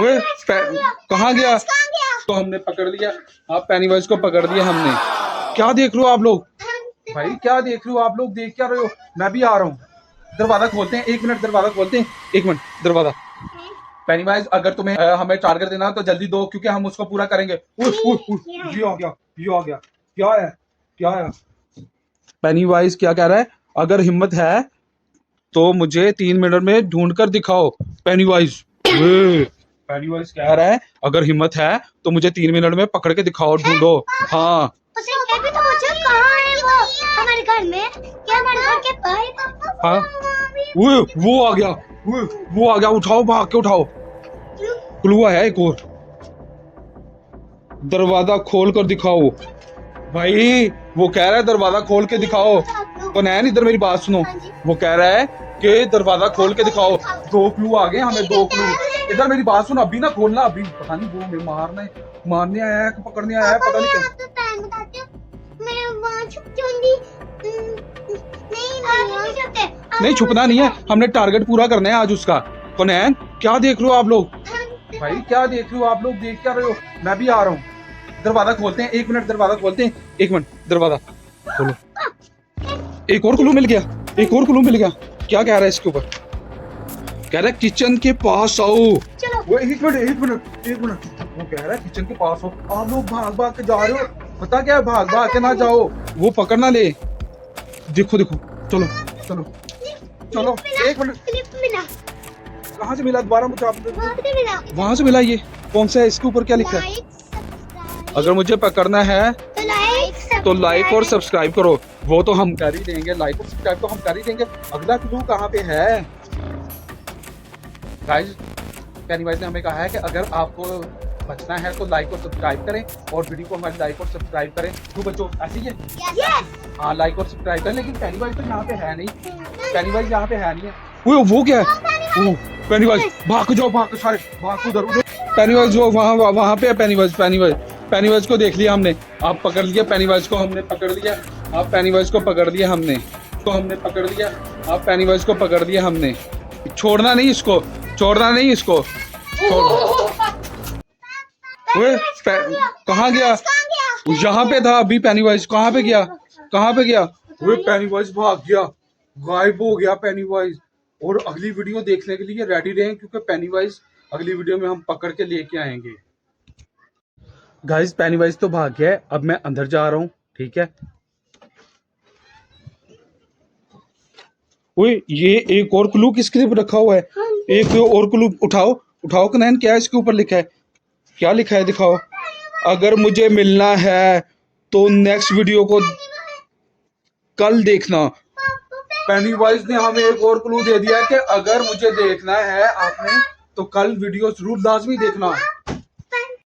ओए कहाँ गया? तो हमने पकड़ लिया। आप पेनीवाइज को पकड़ दिया हमने। क्या देख रहे हो आप लोग भाई? क्या देख रहे हो आप लोग? देख क्या रहे हो? मैं भी आ रहा हूँ। दरवाजा खोलते हैं, 1 मिनट दरवाजा खोलते हैं, 1 मिनट दरवाजा। पेनीवाइज अगर तुम्हें हमें टारगेट देना तो जल्दी दो, क्योंकि हम उसको पूरा करेंगे। ये आ गया, ये आ गया। क्या है? क्या है? पेनीवाइज क्या कह रहा है? अगर हिम्मत है तो मुझे 3 मिनट में ढूंढ कर दिखाओ। पेनीवाइज पेनीवाइज कह रहा है अगर हिम्मत है तो मुझे 3 मिनट में पकड़ के दिखाओ, ढूंढो। हाँ उसे भी तो पूछो कहाँ है वो? हमारे घर में? क्या हमारे घर के बाहर? हाँ वो आ गया, वो आ गया। उठाओ, भाग के उठाओ। क्लू है एक और। दरवाजा खोल कर दिखाओ भाई। वो कह रहा है दरवाजा खोल के दिखाओ। तो नैन इधर मेरी बात सुनो। वो कह रहा है कि दरवाजा खोल के दिखाओ। 2 क्लू आ गए हमें, 2 क्लू। इधर मेरी बात सुनो, अभी ना खोलना। अभी पता नहीं वो हमें मारने आया है कि पकड़ने आया है, पता नहीं क्या। नहीं छुपना नहीं है, हमने टारगेट पूरा करना है आज उसका। कौनैन क्या देख रहे हो आप लोग भाई? क्या देख रहे हो आप लोग? देख क्या रहे हो? मैं भी आ रहा हूँ। दरवाजा खोलते हैं, 1 मिनट दरवाजा खोलते हैं, 1 मिनट दरवाजा खोलो। एक और क्लू मिल गया, एक और क्लू मिल गया। क्या कह रहा है इसके ऊपर? कह रहा है किचन के पास आओ। वो 1 मिनट वो कह रहा है किचन के पास हो। आप लोग भाग भाग के जा रहे हो। पता क्या है? भाग भाग के ना जाओ, वो पकड़ ना ले। देखो देखो, चलो चलो चलो। 1 मिनट। कहाँ से मिला? दोबारा मुझे वहां से मिला। ये कौन सा है? इसके ऊपर क्या लिखा है? अगर मुझे पकड़ना है तो लाइक और सब्सक्राइब करो। वो तो हम कर ही देंगे, लाइक और सब्सक्राइब तो हम कर ही देंगे। अगला क्लू कहाँ पे है? गाइस पेनीवाइज ने हमें कहा है कि अगर आपको बचना है तो लाइक और सब्सक्राइब करें, और वीडियो को हमारी लाइक और सब्सक्राइब करें। क्यों बच्चों, ऐसे ही है? हाँ लाइक और सब्सक्राइब करें। लेकिन पेनीवाइज तो यहाँ पे है नहीं, पेनीवाइज यहाँ पे है नहीं है। वो क्या है? पेनीवाइज भाग जाओ, भाग सारे भाग उधर। पेनीवाइज वो वहाँ पे है। पेनीवाइज को देख लिया हमने। आप पकड़ लिया पेनीवाइज को, हमने पकड़ लिया। आप पेनीवाइज को पकड़ लिया हमने, पकड़ लिया। आप पेनीवाइज को पकड़ लिया हमने। छोड़ना नहीं इसको, छोड़ना नहीं इसको। कहाँ गया? यहाँ पे था अभी। पेनीवाइज कहाँ पे गया? कहाँ पे गया? वो पेनीवाइज भाग गया, गायब हो गया पेनीवाइज। और अगली वीडियो देखने के लिए रेडी रहें, क्योंकि पेनीवाइज अगली वीडियो में हम पकड़ के लेके आएंगे। गाइस पेनीवाइज तो भाग गया है, अब मैं अंदर जा रहा हूँ, ठीक है? ओए ये एक और क्लू किसके लिए रखा हुआ है? एक और क्लू उठाओ, उठाओ कनैन। क्या इसके ऊपर लिखा है? क्या लिखा है दिखाओ। अगर मुझे मिलना है तो नेक्स्ट वीडियो को कल देखना। पेनीवाइज ने हमें एक और क्लू दे दिया है कि अगर मुझे देखना है आपने तो कल वीडियो जरूर लाजमी देखना।